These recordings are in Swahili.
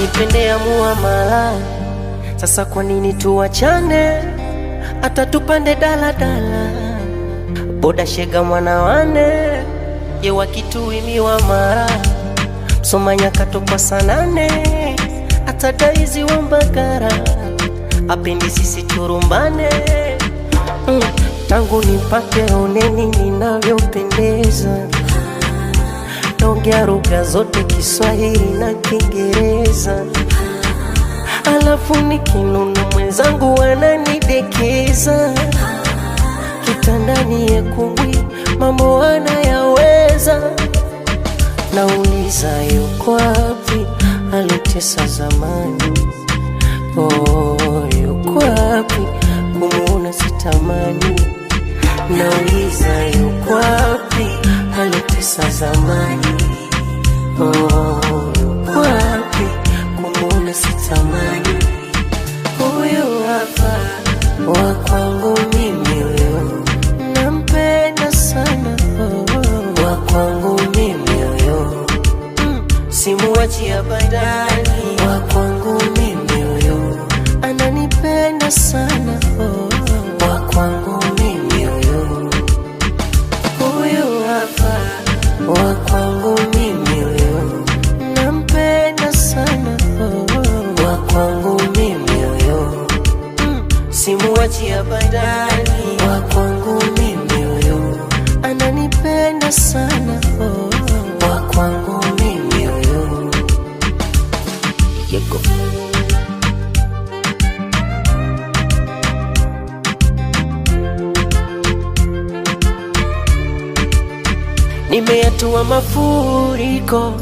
kanipendea muamala. Sasa kwa nini tuachane? Hata tupande daladala, boda shega mwana wane, ye wakituimiwa mara Msomanya katokwa sanane, hata daizi wa Mbagara apendi sisi turumbane. Tangu nipate oneni ninavyopendeza, naongea lugha zote Kiswahili na Kiingereza. Alafu nikinuna mwenzangu ananidekeza, kitandani yekungwi mambo anayaweza. Nauliza yuko wapi alitesa zamani? Yuko wapi kumuona sitamani? Nauliza yuko wapi alitesa zamani? Yuko wapi kumuona sitamani? Huyu hapa wa kwangu mimi, huyo nampenda sana. Wa kwangu mimi huyo, simuachi abadani. Wa kwangu mimi huyo, ananipenda sana. Wa kwangu mimi huyo, huyu hapa wa kwangu mimi huyo, nampenda sana. Wa kwangu mimi huyo, simuachi abadani. Wa kwangu mimi huyo, ananipenda sana. Wa kwangu mimi huyo. Yego. Nimeyatua mafuriko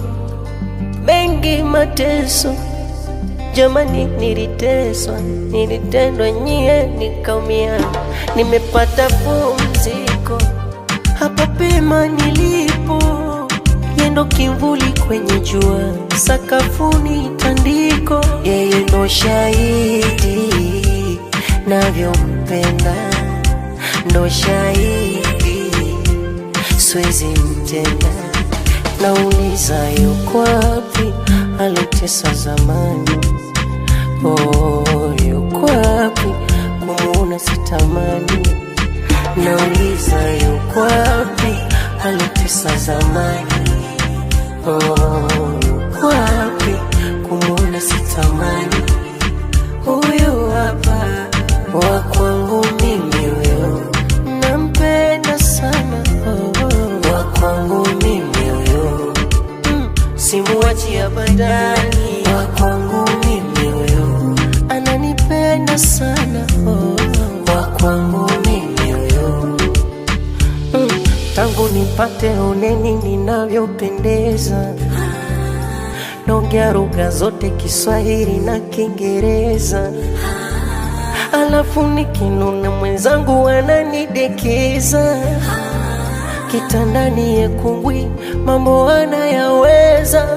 mengi, mateso jamani, niliteswa, nilitendwa nyie nikaumia. Nimepata pumziko hapa pema nilipo, yendo kivuli kwenye jua, sakafuni tandiko. Yeye ndo shahidi navyompenda, ndo shahidi siwezi mtenda. Nauliza yuko wapi alitesa zamani? Yuko wapi kumuona sitamani? Nauliza yuko wapi alitesa zamani? Yuko wapi kumuona sitamani? Huyu hapa wa kwangu mimi huyo, nampenda sana. Wa kwangu mimi huyo, simuachi abadani. Wa kwangu mimi huyo, ananipenda sana. Wa kwangu mimi huyo, tangu nipate oneni ninavyopendeza, naongea lugha zote Kiswahili na Kiingereza. Alafu nikinuna mwenzangu ananidekeza, kitandani yekungwi mambo anayaweza.